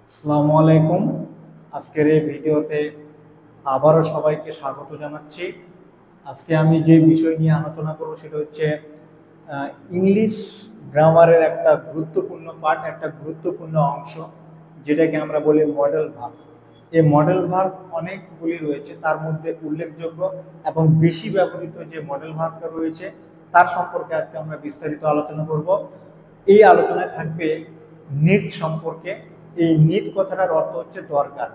আসসালামু আলাইকুম। আজকের এই ভিডিওতে আবারও সবাইকে স্বাগত জানাচ্ছি। আজকে আমি যে বিষয় নিয়ে আলোচনা করব সেটা হচ্ছে ইংলিশ গ্রামারের একটা গুরুত্বপূর্ণ পার্ট, একটা গুরুত্বপূর্ণ অংশ, যেটাকে আমরা বলি মডেল ভার্ব। এই মডেল ভার্ব অনেকগুলি রয়েছে, তার মধ্যে উল্লেখযোগ্য এবং বেশি ব্যবহৃত যে মডেল ভার্বটা রয়েছে তার সম্পর্কে আজকে আমরা বিস্তারিত আলোচনা করব। এই আলোচনায় থাকবে নিড সম্পর্কে। এই নিড কথাটার অর্থ হচ্ছে দরকার।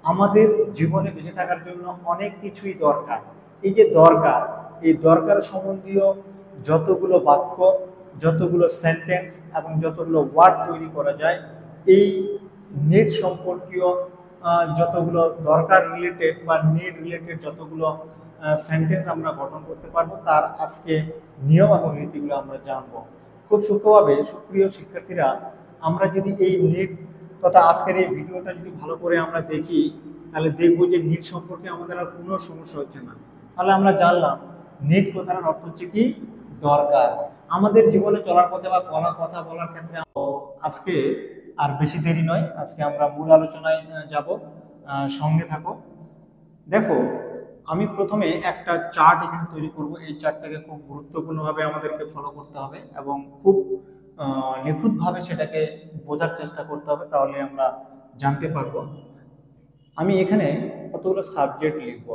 আমাদের জীবনে বেঁচে থাকার জন্য অনেক কিছুই দরকার। এই যে দরকার, এই দরকার সম্বন্ধীয় যতগুলো বাক্য, যতগুলো সেন্টেন্স এবং যতগুলো ওয়ার্ড তৈরি করা যায়, এই নিড সম্পর্কীয় যতগুলো দরকার রিলেটেড বা নিড রিলেটেড যতগুলো সেন্টেন্স আমরা গঠন করতে পারবো, তার আজকে নিয়ম এবং রীতিগুলো আমরা জানবো খুব সূক্ষ্মভাবে। সুপ্রিয় শিক্ষার্থীরা, আমরা যদি এই নিড তথা আজকের এই ভিডিওটা যদি ভালো করে আমরা দেখি, তাহলে দেখবো যে নিড সম্পর্কে আমাদের আর কোনো সমস্যা হচ্ছে না। তাহলে আমরা জানলাম নিড কথার অর্থ হচ্ছে কি, দরকার। আমাদের জীবনে চলার পথে বা কথা বলার ক্ষেত্রে আজকে আর বেশি দেরি নয়, আজকে আমরা মূল আলোচনায় যাব। সঙ্গে থাকো। দেখো, আমি প্রথমে একটা চার্ট এখানে তৈরি করব। এই চার্টটাকে খুব গুরুত্বপূর্ণভাবে আমাদেরকে ফলো করতে হবে এবং খুব নিখুঁতভাবে সেটাকে বোঝার চেষ্টা করতে হবে, তাহলে আমরা জানতে পারবো। আমি এখানে কতগুলো সাবজেক্ট লিখব।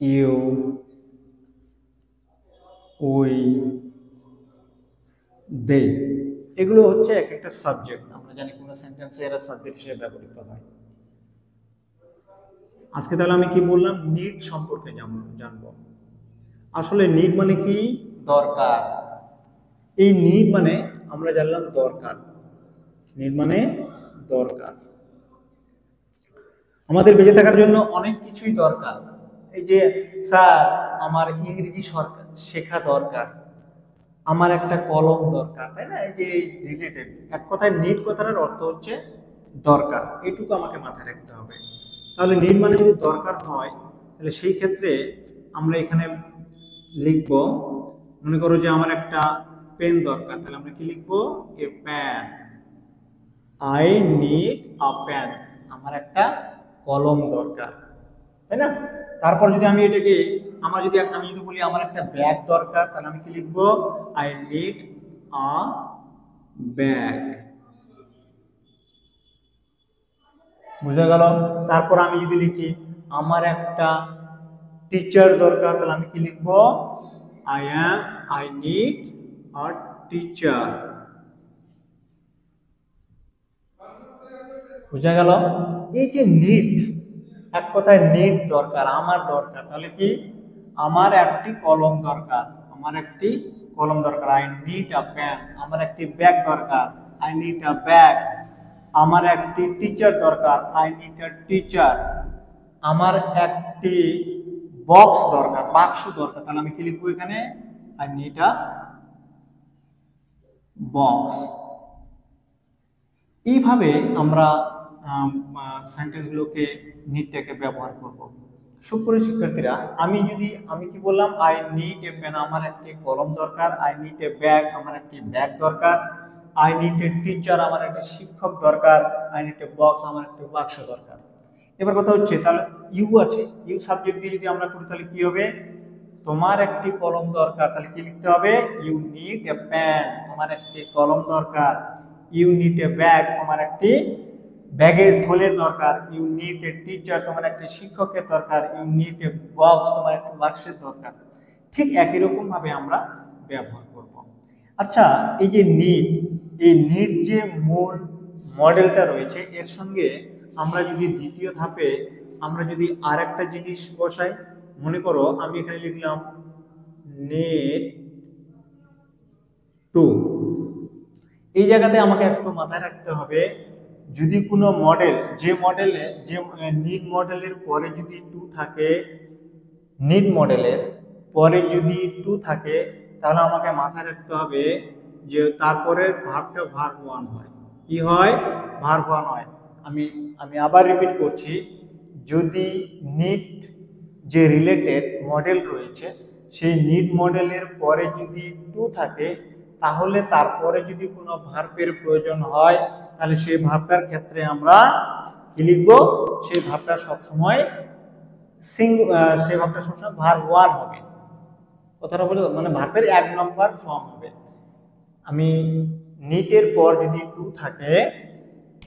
ইউ, উই, দে, এগুলো হচ্ছে এক একটা সাবজেক্ট। আমরা জানি কোনো সেন্টেন্সে এরা সাবজেক্ট হিসেবে ব্যবহৃত হয়। আজকে তাহলে আমি কি বললাম, নিড সম্পর্কে জানবো। আসলে নিড মানে কি, দরকার। এই নিড মানে আমরা জানলাম দরকার। নিড মানে দরকার। আমাদের বেঁচে থাকার জন্য অনেক কিছুই দরকার। এই যে স্যার, আমার ইংরেজি শেখা দরকার, আমার একটা কলম দরকার, তাই না? এই যে রিলেটেড এক কথায় নিড কথাটার অর্থ হচ্ছে দরকার। এটুকু আমাকে মাথায় রাখতে হবে। তাহলে নিড মানে যদি দরকার হয়, তাহলে সেই ক্ষেত্রে আমরা এখানে লিখব, মনে করো যে আমার একটা পেন দরকার, তাহলে আমরা কি লিখবো, a pen. I need a pen, আমার একটা কলম দরকার, তাই না? তারপর যদি আমি এটাকে আমি যদি বলি আমার একটা ব্যাগ দরকার, তাহলে আমি কি লিখবো, আই নিড আ ব্যাগ। বুঝা গেল? তারপর আমি যদি লিখি আমার একটা টিচার দরকার, তাহলে আমি কি লিখবো, আই নিড আ টিচার। বুঝা গেল? এই যে নিড, এক কথায় নিড দরকার, আমার দরকার, তাহলে কি, আমার একটি কলম দরকার, আমার একটি কলম দরকার, আই নিড আ পেন। আমার একটি ব্যাগ দরকার, আই নিড আ ব্যাগ। আমার একটি টিচার দরকার, আই নিড আ টিচার। আমার একটি বক্স দরকার, বাক্স দরকার, তাহলে আমি কি লিখবো এখানে, আই নিড আ বক্স। এইভাবে আমরা সেন্টেন্সগুলোকে নিডটাকে ব্যবহার করব। সুপ্রিয় শিক্ষার্থীরা, আমি কি বললাম, আই নিড এ পেন, আমার একটি কলম দরকার, আই নিড এ ব্যাগ, আমার একটি ব্যাগ দরকার, আই নিড এ টিচার, আমার একটি শিক্ষক দরকার, আই নিড এ বক্স, আমার একটি বাক্স দরকার। এবার কথা হচ্ছে, তাহলে ইউ আছে, ইউ সাবজেক্ট দিয়ে যদি আমরা করি তাহলে কি হবে, তোমার একটি কলম দরকার, তাহলে কি লিখতে হবে, ইউ নিড এ পেন, তোমার একটি কলম দরকার। ইউ নিড এ ব্যাগ, তোমার একটি ব্যাগের থলের দরকার। ইউ নিড এ টিচার, তোমার একটি শিক্ষকের দরকার। ইউ নিড এ বক্স, তোমার একটি বাক্সের দরকার। ঠিক একই রকম ভাবে আমরা ব্যবহার করব। আচ্ছা, এই যে নিড, এই নিড যে মূল মডেলটা রয়েছে, এর সঙ্গে আমরা যদি দ্বিতীয় ধাপে আমরা যদি আর একটা জিনিস বসাই, মনে করো আমি এখানে লিখলাম নিড টু। এই জায়গাতে আমাকে একটু মাথায় রাখতে হবে, যদি কোনো মডেল, যে নিড মডেলের পরে যদি টু থাকে, নিড মডেলের পরে যদি টু থাকে, তাহলে আমাকে মাথায় রাখতে হবে যে তারপরে ভার্বটা ভার্ব ওয়ান হয়। কি হয়, ভার্ব ওয়ান হয়। আমি আমি আবার রিপিট করছি, যদি নিড যে রিলেটেড মডেল রয়েছে সেই নিড মডেলের পরে যদি টু থাকে তাহলে তারপরে যদি কোনো ভার্বের প্রয়োজন হয় তাহলে সেই ভার্বটার ক্ষেত্রে আমরা কি লিখবো, সেই ভার্বটা সবসময় সেই ভার্বটা সবসময় ভার্ব ওয়ান হবে। কথাটা বলে মানে ভার্বের 1 নম্বর ফর্ম হবে। আমি নিটের পর যদি টু থাকে,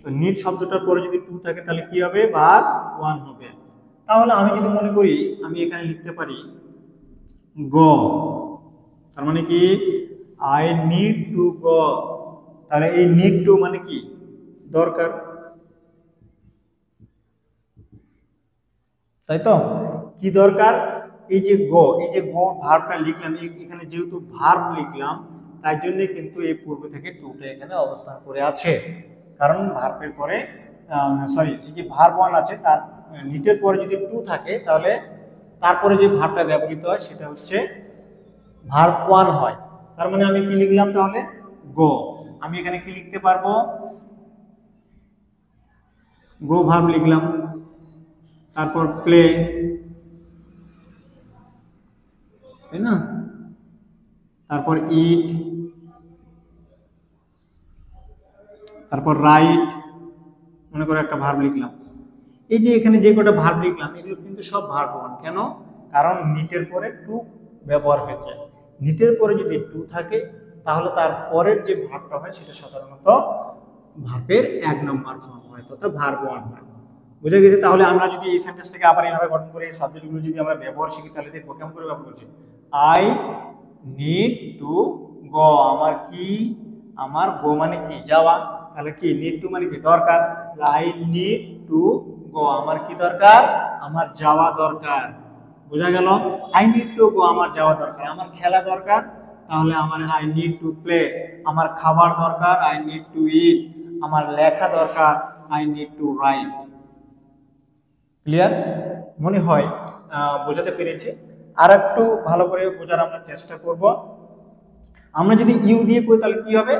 তো নিট শব্দটার পরে যদি টু থাকে তাহলে কি হবে, ভার্ব ওয়ান হবে। তাহলে আমি যদি মনে করি আমি এখানে লিখতে পারি গো, তার মানে কি আই নিড টু গো, তাহলে এই নিড টু মানে কি দরকার, তাই তো? কি দরকার, এই যে গো ভার্বটা লিখলাম, এখানে যেহেতু ভার্ব লিখলাম তাই জন্য কিন্তু এই পূর্বে থেকে টুটা এখানে অবস্থান করে আছে, কারণ ভার্বের পরে এই যে ভার্ব ওয়ান আছে তার নিটের পরে যদি টু থাকে তাহলে তারপরে যে ভার্বটা ব্যবহৃত হয় সেটা হচ্ছে ভার্ব ওয়ান হয়। তার মানে আমি কি লিখলাম তাহলে গো, আমি এখানে কি লিখতে পারবো, গো ভার্ব লিখলাম, তারপর প্লে, তাই না, তারপর ইট, তারপর রাইট, মনে করো একটা ভার্ব লিখলাম। এই যে এখানে যে কটা ভার্ব লিখলাম এগুলো কিন্তু সব ভার্ব ওয়ান, কেন, কারণ নিটের পরে টু ব্যবহার হয়েছে। নিটের পরে যদি টু থাকে তাহলে তার পরের যে ভার্বটা হয় সেটা সাধারণত ভার্বের 1 নম্বর ফর্ম হয়, তথা ভার্ব ওয়ান হয়। বুঝে গেছে? তাহলে আমরা যদি এই সেন্টেন্সটাকে আবার এইভাবে গঠন করে এই সাবজেক্টগুলো যদি আমরা ব্যবহার শিখি তাহলে দেখবো কেমন করে ব্যবহার করছি। আই নিড টু গো, আমার কি, আমার গো মানে কি যাওয়া, তাহলে কি নিড টু মানে কি দরকার, আই নিড টু গো, আমার কি দরকার, আমার যাওয়া দরকার। বোঝা গেল? আই নিড টু গো, আমার যাওয়া দরকার, আমার খেলা দরকার, তাহলে আমার আই নিড টু প্লে, আমার খাবার দরকার, আই নিড টু ইট, আমার লেখা দরকার, I need two right. Clear? মনে হয় বোঝাতে পেরেছি। আর একটু ভালো করে বোঝার আমরা চেষ্টা করব। আমরা যদি ইউ দিয়ে কই তাহলে কি হবে,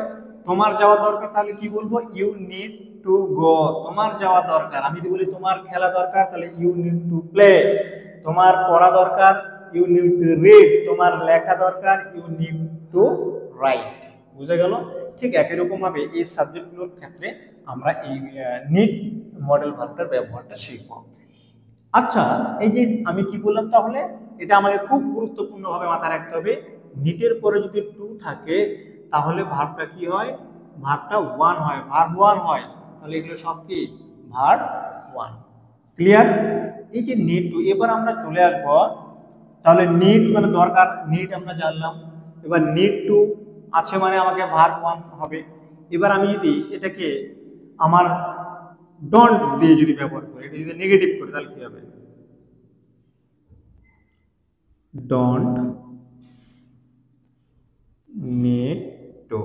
তোমার যাওয়া দরকার, তাহলে কি বলবো, ইউ নিড টু গো, তোমার যাওয়া দরকার। আমি যদি বলি তোমার খেলা দরকার তাহলে ইউ নিড টু প্লে, তোমার পড়া দরকার, ইউ নিড টু রিড, তোমার লেখা দরকার, ইউ নিড টু রাইট। বুঝে গেল? ঠিক একই রকম ভাবে এই সাবজেক্টগুলোর ক্ষেত্রে আমরা এই নিড মডেল ভার্বটার ব্যবহারটা শিখব। আচ্ছা, এই যে আমি কি বললাম তাহলে, এটা আমাকে খুব গুরুত্বপূর্ণভাবে মাথায় রাখতে হবে। নিটের পরে যদি টু থাকে তাহলে ভার্বটা কি হয়, ভার্বটা ওয়ান হয়, ভার্ব ওয়ান হয়। তাহলে এগুলো সব কি ভার্ব ওয়ান। ক্লিয়ার? এই যে নিড টু, এবার আমরা চলে আসব, তাহলে নিড মানে দরকার, নিড আমরা জানলাম। এবার নিড টু আছে মানে আমাকে ভার্ব ওয়ান হবে। এবার আমি যদি এটাকে আমার ডোন্ট দিয়ে যদি ব্যবহার করি, এটা যদি নেগেটিভ করি তাহলে কি হবে, ডোন্ট নিড টু,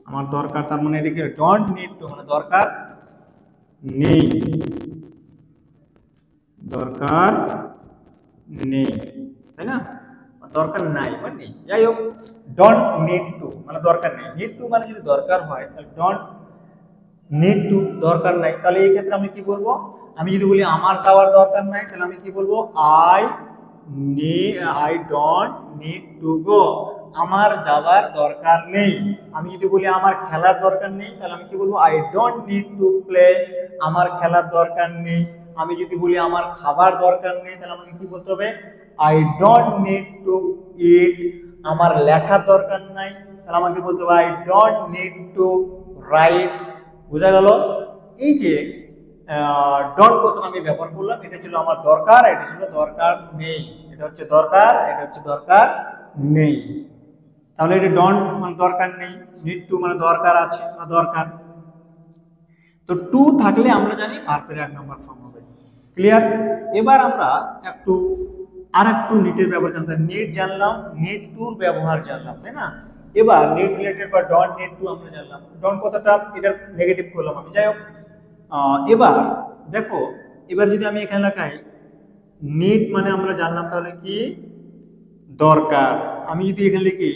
আমার দরকার, তার মানে এটা কি ডোন্ট নিড টু মানে দরকার নেই, দরকার নেই, তাই না, দরকার নাই মানে নেই, যাই হোক ডোন্ট নিড টু মানে দরকার নেই। নিড টু মানে যদি দরকার হয় তাহলে ডোন্ট নিড টু দরকার নাই, তাহলে এই ক্ষেত্রে আমি কি বলবো, আমি যদি বলি আমার যাওয়ার দরকার নাই তাহলে আমি কি বলবো, I don't need to go, আমার যাওয়ার দরকার নেই। আমি যদি বলি আমার খেলার দরকার নেই তাহলে আমি কি বলবো, I don't need to play, আমার খেলার দরকার নেই। আমি যদি বলি আমার খাবার দরকার নেই তাহলে আমাকে কি বলতে হবে, আই ডোন্ট নিড টু ইট, আমার লেখার দরকার নাই তাহলে আমাকে বলতে হবে, I don't need two right. বোঝা গেল? এই যে ডন্ট কথা আমি ব্যবহার করলাম, এটা ছিল আমার দরকার, এটা ছিল দরকার নেই, এটা হচ্ছে দরকার, এটা হচ্ছে দরকার নেই। তাহলে এটা ডন্ট মানে দরকার নেই, নিড টু মানে দরকার আছে বা দরকার। তো টু থাকলে আমরা জানি ভার্বের 1 নম্বর ফর্ম হবে। ক্লিয়ার? এবার আমরা একটু নিটের ব্যবহার জানতাম, নিড জানলাম, নিড টুর ব্যবহার জানলাম, তাই না? এবার নিড রিলেটেড বা ডন্ট নিড টু আমরা জানলাম, ডন্ট কথাটা এটার নেগেটিভ করলাম আমি, যাই হোক। এবার দেখো, এবার যদি আমি এখানে লেখাই নিড মানে আমরা জানলাম তাহলে কি দরকার, আমি যদি এখানে লিখি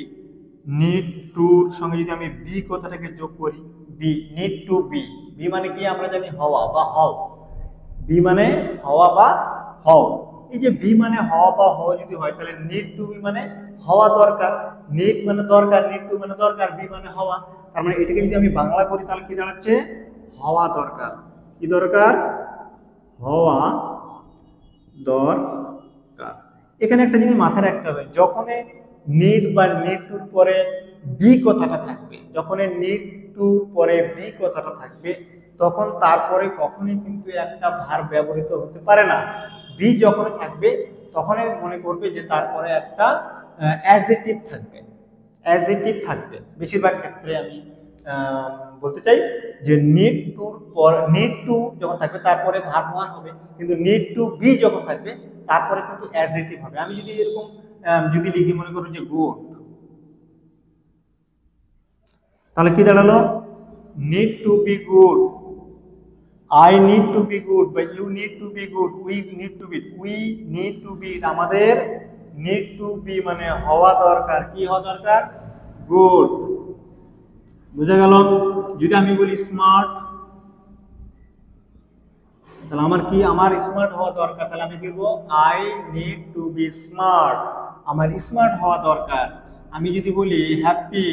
নিড টুর সঙ্গে যদি আমি বি কথাটাকে যোগ করি, be, need to be, be মানে কি আমরা জানি হওয়া বা হও, বি মানে হওয়া বা হও, এই যে বি মানে হওয়া বা হওয়া যদি হয় তাহলে নিড টু বি মানে হওয়া দরকার, নিড মানে দরকার, নিড টু মানে দরকার, বি মানে হওয়া। তার মানে এটাকে যদি আমি বাংলা করি তাহলে কি দাঁড়াচ্ছে, হওয়া দরকার। কি দরকার, হওয়া দরকার। এখানে একটা জিনিস মাথায় রাখতে হবে, যখন নিড বা নিড টুর পরে বি কথাটা থাকবে, যখন নিড টুর পরে বি কথাটা থাকবে, তখন তারপরে কখনোই কিন্তু একটা ভার্ব ব্যবহৃত হতে পারে না। বি যখন থাকবে তখনই মনে করবে যে তারপরে একটা অ্যাডজেক্টিভ থাকবে, অ্যাডজেক্টিভ থাকবে। বেশিরভাগ ক্ষেত্রে আমি বলতে চাই যে নিড টুর পর নিড টু যখন থাকবে তারপরে ভার্ব ওয়ান হবে, কিন্তু নিড টু বি যখন থাকবে তারপরে কিন্তু অ্যাডজেক্টিভ হবে। আমি যদি এরকম যদি লিখি, মনে করো যে গুড, তাহলে কি দাঁড়ালো, need to be good, I need to be good, বা you need to be good, we need to be, we need to be, আমাদের নিড টু বি মানে হওয়া দরকার। কি হওয়া দরকার, গুড। বুঝা গেল? যদি আমি বলি স্মার্ট, তাহলে আমার কি, আমার স্মার্ট হওয়া দরকার, তাহলে আমি কি বলবো, I need to be smart, আমার স্মার্ট হওয়া দরকার। আমি যদি বলি হ্যাপি,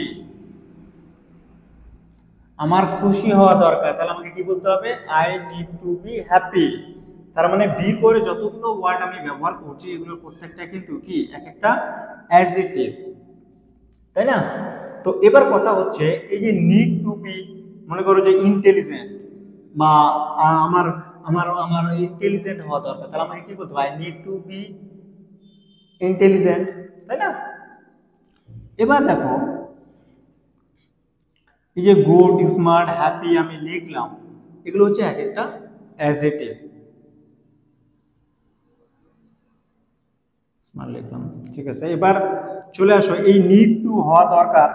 আমার খুশি হওয়া দরকার, তাহলে আমাকে কি বলতে হবে, I need to be happy. তার মানে বি পরে যতগুলো ওয়ার্ড আমি ব্যবহার করছি এগুলোর প্রত্যেকটা কিন্তু কি এক একটা অ্যাডজেক্টিভ, তাই না? তো এবার কথা হচ্ছে এই যে নিড টু বি, মনে করো যে ইন্টেলিজেন্ট, বা আমার আমার আমার ইন্টেলিজেন্ট হওয়া দরকার, তাহলে আমাকে কি বলতে হবে, I need to be intelligent, তাই না? এবার দেখো এই যে গুড, স্মার্ট, হ্যাপি আমি লিখলাম, এগুলো হচ্ছে এক একটা অ্যাডজেক্টিভ। স্মার্ট লিখলাম, ঠিক আছে। এবার চলে আসো এই নিড টু হওয়া দরকার,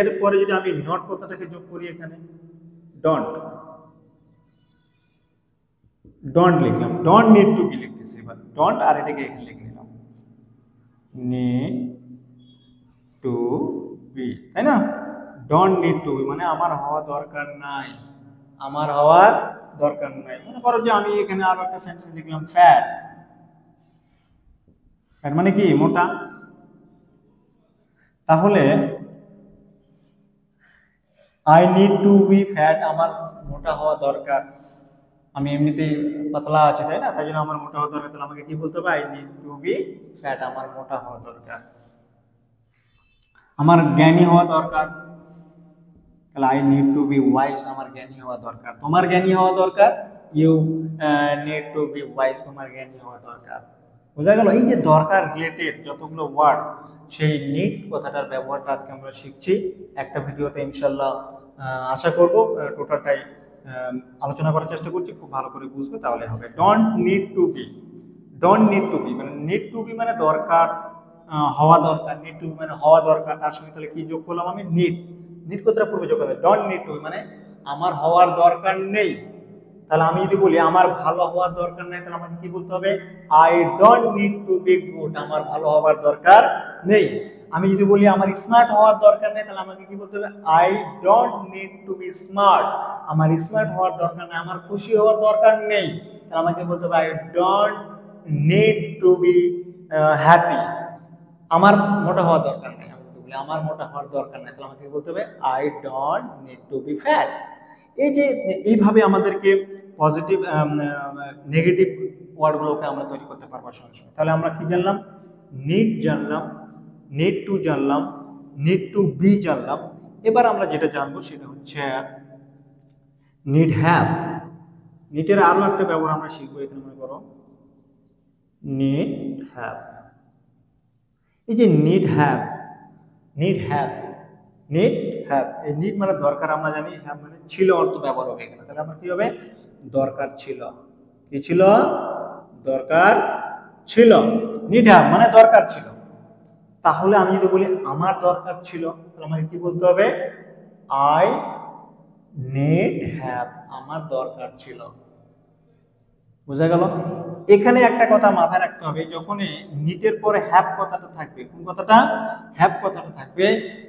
এরপরে যদি আমি নট কথাটাকে যোগ করি এখানে, ডন্ট, ডন্ট লিখলাম, ডন্ট নিড টু বি লিখতেছি। এবার ডন্ট আর এটাকে এখানে লিখে নিলাম, নিড টু বি, তাই না? ডন্ট নিড টু বি মানে আমার হওয়া দরকার নাই, আমার হওয়ার দরকার নাই। মনে করো যে আমি এখানে আরো একটা সেন্টেন্স লিখলাম ফ্যাট, ফ্যাট মানে কি, মোটা। তাহলে I need to be fat, আমার মোটা হওয়া দরকার, আমি এমনিতেই পাতলা আছে, তাই না? তাই জন্য আমার মোটা হওয়া দরকার, তাহলে আমাকে কি বলতে হবে, I need to be fat, আমার মোটা হওয়া দরকার। আমার জ্ঞানী হওয়া দরকার, তাহলে I need to be wise, আমার জ্ঞানী হওয়া দরকার। তোমার জ্ঞানী হওয়া দরকার, you need to be wise, তোমার জ্ঞানী হওয়া দরকার। বোঝা গেল? এই যে দরকার রিলেটেড যতগুলো ওয়ার্ড, সেই নিড কথাটার ব্যবহারটা আজকে আমরা শিখছি একটা ভিডিওতে। ইনশাল্লাহ আশা করব টোটালটাই আলোচনা করার চেষ্টা করছি, খুব ভালো করে বুঝবে তাহলে হবে। Don't need to be, don't need to be মানে নিড টু বি মানে দরকার, হওয়া দরকার, নিড টু বি মানে হওয়া দরকার, তার সঙ্গে তাহলে কি যোগ করলাম আমি, নিড, নিড কথাটা পূর্বে যোগ করলাম। ডোন্ট নিড টু বি মানে আমার হওয়ার দরকার নেই। তাহলে আমি যদি বলি আমার ভালো হওয়ার দরকার নেই, তাহলে আমাকে কি বলতে হবে, I don't need to be good, আমার ভালো হওয়ার দরকার নেই। আমি যদি বলি আমার স্মার্ট হওয়ার দরকার নেই, তাহলে আমাকে কি বলতে হবে, I don't need to be smart, আমার স্মার্ট হওয়ার দরকার নেই। আমার খুশি হওয়ার দরকার নেই, তাহলে আমাকে বলতে হবে, I don't need to be happy, আমার মোটা হওয়ার দরকার নেই। আমি বলি আমার মোটা হওয়ার দরকার নেই, তাহলে আমাকে বলতে হবে, I don't need to be fat. এই যে এইভাবে আমাদেরকে পজিটিভ নেগেটিভ ওয়ার্ডগুলোকে আমরা তৈরি করতে পারবো সঙ্গে সঙ্গে। তাহলে আমরা কি জানলাম, নিড জানলাম, নিড টু জানলাম, নিড টু বি জানলাম। এবার আমরা যেটা জানবো সেটা হচ্ছে নিড হ্যাভ। নিডের আরো একটা ব্যবহার আমরা শিখবো এখানে, মনে করো নিড হ্যাভ। এই যে need have, need have, need have, এই নিড মানে দরকার আমরা জানি, হ্যাভ মানে ছিল অর্থ ব্যবহার হবে এখানে। তাহলে আমার কি হবে, দরকার ছিল, কি ছিল, দরকার ছিল। নিড হ্যাভ মানে দরকার ছিল। তাহলে আমি যদি বলি আমার দরকার ছিল, তাহলে আমাকে কি বলতে হবে, আই নিড হ্যাভ, আমার দরকার ছিল। বোঝা গেল? এখানে একটা কথা মাথায় রাখতে হবে, যখনই নিটের পরে হ্যাভ কথাটা থাকবে, কোন কথাটা, হ্যাভ কথাটা থাকবে,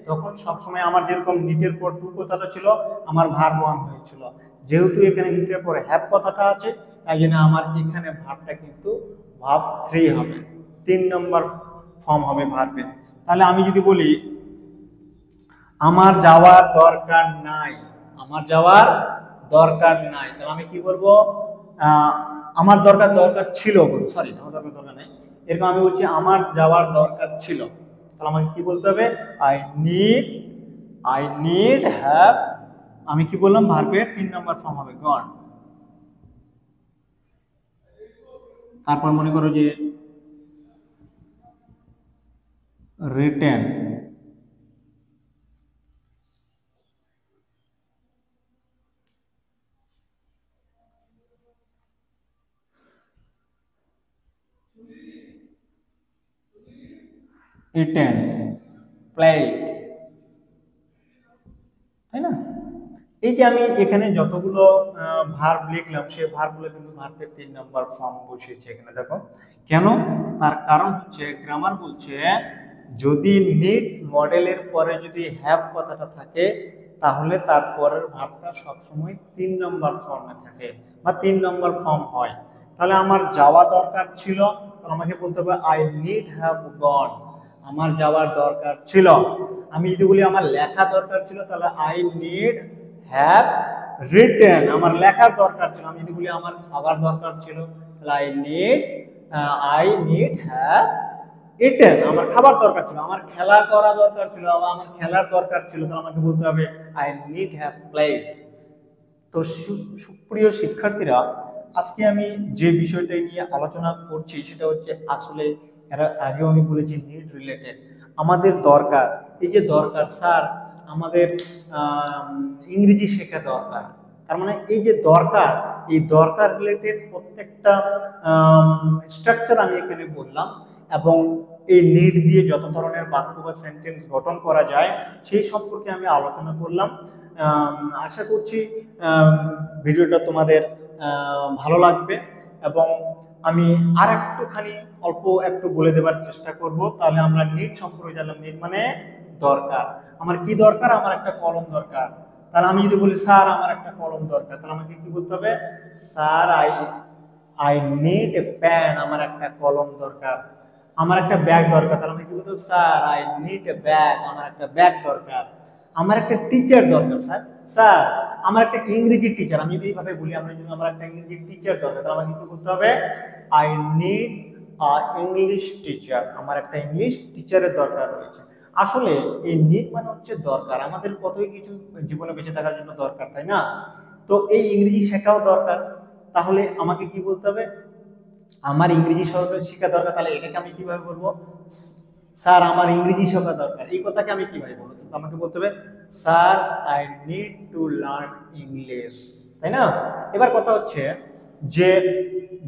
তখন সবসময় আমার যেরকম নিটের পর টু কথাটা ছিল, আমার ভার্ব ওয়ান হয়েছিল। যেহেতু এখানে নিটের পরে হ্যাভ কথাটা আছে, তাই জন্য আমার এখানে ভার্বটা কিন্তু ভার্ব 3 হবে, 3 নম্বর ফর্ম হবে ভার্বের। তাহলে আমি যদি বলি আমার যাওয়ার দরকার নাই, আমার যাওয়ার দরকার নাই, তাহলে আমি কি বলবো? আমার দরকার ছিল, সরি আমার দরকার নাই, এরকম আমি বলছি আমার যাওয়ার দরকার ছিল, তাহলে আমাকে কি বলতে হবে? আই নিড হ্যাভ, আমি কি বললাম? ভার্বের 3 নম্বর ফর্ম হবে গন। তারপর মনে করো যে রিটেন, ইটেন, প্লেড, তাই না? এই যে আমি এখানে যতগুলো ভার্ব লিখলাম সেই ভার্বগুলো কিন্তু ভার্বের 3 নম্বর ফর্ম বসিয়েছে এখানে, দেখো কেন? তার কারণ হচ্ছে গ্রামার বলছে যদি নিড মডেলের পরে যদি হ্যাভ কথাটা থাকে তাহলে তার পরের ভার্বটা সবসময় 3 নম্বর ফর্মে থাকে বা 3 নম্বর ফর্ম হয়। তাহলে আমার যাওয়া দরকার ছিল, তাহলে আমাকে বলতে হবে আই নিড হ্যাভ গন, আমার যাওয়ার দরকার ছিল। আমি যদি বলি আমার লেখা দরকার ছিল, তাহলে আই নিড হ্যাভ রিটেন, আমার লেখার দরকার ছিল। আমি যদি বলি আমার খাবার দরকার ছিল, তাহলে আই নিড হ্যাভ ইটেন, আমার খাবার দরকার ছিল। আমার খেলা করা দরকার ছিল, আমার খেলার দরকার ছিল, তাহলে আমাকে বলতে হবে আই নিড হ্যাভ প্লেড। তো সুপ্রিয় শিক্ষার্থীরা, আজকে আমি যে বিষয়টা নিয়ে আলোচনা করছি সেটা হচ্ছে আসলে এর আগেও আমি বলেছি নিড রিলেটেড, আমাদের দরকার। এই যে দরকার স্যার আমাদের ইংরেজি শেখা দরকার, তার মানে এই যে দরকার, এই দরকার রিলেটেড প্রত্যেকটা স্ট্রাকচার আমি এখানে বললাম, এবং এই নিড দিয়ে যত ধরনের বাক্য বা সেন্টেন্স গঠন করা যায় সেই সম্পর্কে আমি আলোচনা করলাম। আশা করছি ভিডিওটা তোমাদের ভালো লাগবে, এবং আমি আর একটুখানি অল্প একটু বলে দেবার চেষ্টা করব। তাহলে আমরা নিড সম্পর্কে জানলাম। নিড মানে দরকার। আমার কি দরকার? আমার একটা কলম দরকার। তাহলে আমি যদি বলি স্যার আমার একটা কলম দরকার, তাহলে আমাকে কি বলতে হবে? Sir I need a pen, আমার একটা কলম দরকার। আমার একটা ব্যাগ দরকার, তাহলে আমি কি বলতে হবে? Sir I need A bag, আমার একটা ব্যাগ দরকার। আমার একটা টিচার দরকার স্যার, স্যার আমার একটা ইংরেজি টিচার। আমি যদি এইভাবে বলি আমার একটা ইংরেজি টিচার দরকার, তাহলে আমাকে কি বলতে হবে? I need a English teacher, আমার একটা ইংলিশ টিচারের দরকার রয়েছে। আসলে এই নিড মানে হচ্ছে দরকার, আমাদের কতই কিছু জীবনে বেঁচে থাকার জন্য দরকার, তাই না? তো এই ইংরেজি শেখাও দরকার। তাহলে আমাকে কি বলতে হবে? আমার ইংরেজি শেখা দরকার। তাহলে এটাকে আমি কিভাবে বলবো? স্যার আমার ইংরেজি শেখা দরকার, এই কথাকে আমি কিভাবে বলবো? আমাকে বলতে হবে sir I need to learn English, তাই না? এবার কথা হচ্ছে যে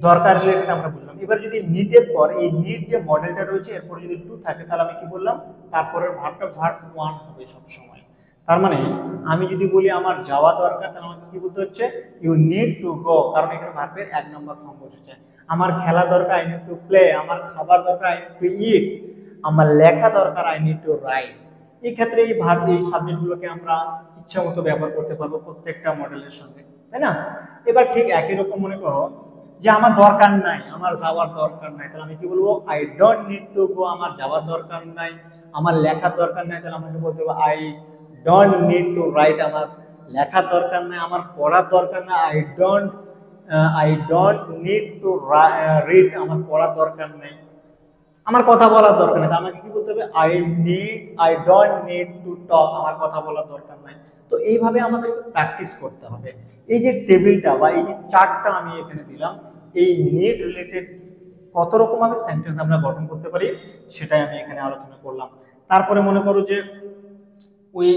দরকার রিলেটেড আমরা বললাম। এবার যদি নিডের পর এই নিড যে মডেলটা রয়েছে এরপর যদি টু থাকে, তাহলে আমি কি বললাম? তারপরের ভার্বটা ভার্ব 1 হবে সব সময়। তার মানে আমি যদি বলি আমার যাওয়া দরকার, তাহলে আমাকে কি বলতে হচ্ছে? ইউ নিড টু গো, কারণ এখানে ভার্বের 1 নম্বর ফর্ম বসেছে। আমার খেলা দরকার, আই নিড টু প্লে। আমার খাবার দরকার, আই নিড টু ইট। আমার লেখা দরকার, আই নিড টু রাইট। এই ক্ষেত্রে এই ভার্ব, এই সাবজেক্টগুলোকে আমরা ইচ্ছা মতো ব্যবহার করতে পারবো প্রত্যেকটা মডেলের সঙ্গে, তাই না? এবার ঠিক একই রকম মনে করো যে আমার দরকার নাই, আমার যাওয়ার দরকার নাই, তাহলে আমি কি বলবো? I don't need to go, আমার যাওয়ার দরকার নাই। আমার লেখার দরকার নাই, তাহলে আমাকে বলতে হবে I don't need two right, আমার লেখার দরকার নাই। আমার পড়ার দরকার নাই, I don't need to read, আমার পড়ার দরকার নেই। আমার কথা বলার দরকার নেই, আমাকে কি বলতে হবে? I don't need to talk, আমার কথা বলার দরকার নাই। তো এইভাবে আমাদের প্র্যাকটিস করতে হবে। এই যে টেবিলটা বা এই যে চার্টটা আমি এখানে দিলাম, এই নিড রিলেটেড কত রকম ভাবে সেন্টেন্স আমরা গঠন করতে পারি সেটাই আমি এখানে আলোচনা করলাম। তারপরে মনে করো যে ওই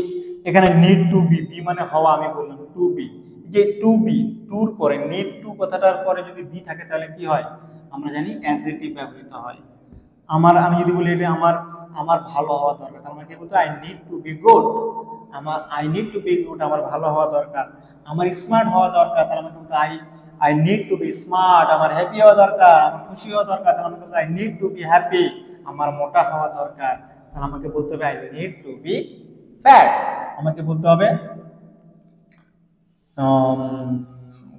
এখানে নিড টু বি, বি মানে হওয়া, আমি বললাম টু বি। যে টু বি, টুর পরে নিড টু কথাটার পরে যদি বি থাকে তাহলে কি হয়? আমরা জানি অ্যাডজেক্টিভ ব্যবহৃত হয়। আমি যদি বলি এটা আমার আমার ভালো হওয়া দরকার, তাহলে আমাকে বলতে I need to be good. I need to be good, আমার ভালো হওয়া দরকার। আমার স্মার্ট হওয়া দরকার, তাহলে আমাকে বলতে I need to be smart. আমার হ্যাপি হওয়া দরকার, আমার খুশি হওয়া দরকার, তাহলে আমাকে বলতে I need to be happy. আমার মোটা হওয়া দরকার, তাহলে আমাকে বলতে হবে I need to be fat. আমাকে বলতে হবে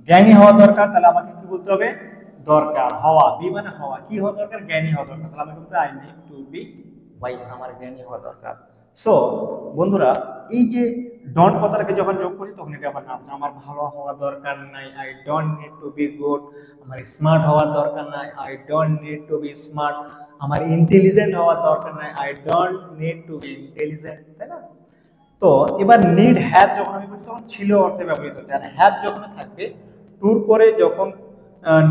জ্ঞানী হওয়া দরকার, তাহলে আমাকে কি বলতে হবে? দরকার, হওয়া, বি মানে হওয়া, কি হওয়া দরকার, জ্ঞানী হওয়া দরকার। তাহলে আমি কিন্তু I need to be wise, আমার জ্ঞানী হওয়া দরকার। সো বন্ধুরা, এই যে ডন্ট কথাটাকে যখন যোগ করি তখন এটা আবার নাম, আমার ভালো হওয়া দরকার নাই, I don't need to be good, আমার স্মার্ট হওয়ার দরকার নাই, I don't need to be smart, আমার ইন্টেলিজেন্ট হওয়ার দরকার নাই, I don't need to be intelligent, তাই না? তো এবার নিড হ্যাভ যখন আমি বলছি তখন ছিল অর্থে ব্যবহৃত হচ্ছে, আর হ্যাভ যখন থাকবে টুর পরে, যখন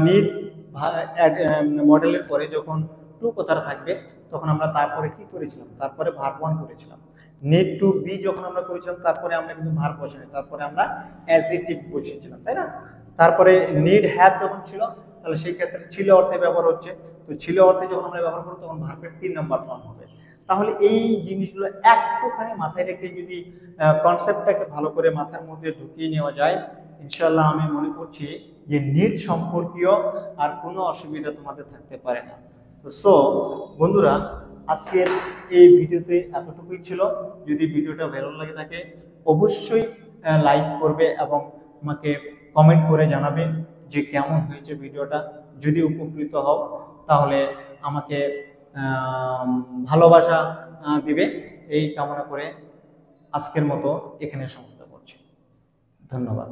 নিড মডেলের পরে যখন টু কথাটা থাকবে তখন আমরা তারপরে কি করেছিলাম, তারপরে ভার্ব ওয়ান করেছিলাম। নিড টু বি যখন আমরা করেছিলাম তারপরে আমরা কিন্তু ভার্ব বসাইনি, তারপরে আমরা অ্যাডজেক্টিভ বসিয়েছিলাম, তাই না? তারপরে নিড হ্যাভ যখন ছিল তাহলে সেই ক্ষেত্রে ছিল অর্থে ব্যবহার হচ্ছে, তো ছিল অর্থে যখন আমরা ব্যবহার করব তখন ভার্বের 3 নম্বর ফর্ম হবে। তাহলে এই জিনিসগুলো একটুখানি মাথায় রেখে যদি কনসেপ্টটাকে ভালো করে মাথার মধ্যে ঢুকিয়ে নেওয়া যায়, ইনশাল্লাহ আমি মনে করছি যে নিড সম্পর্কীয় আর কোনো অসুবিধা তোমাদের থাকতে পারে না। তো সো বন্ধুরা, আজকের এই ভিডিওতে এতটুকুই ছিল। যদি ভিডিওটা ভালো লাগে থাকে অবশ্যই লাইক করবে এবং আমাকে কমেন্ট করে জানাবে যে কেমন হয়েছে ভিডিওটা। যদি উপকৃত হও তাহলে আমাকে ভালোবাসা দিবে, এই কামনা করে আজকের মতো এখানে সমাপ্ত করছি। ধন্যবাদ।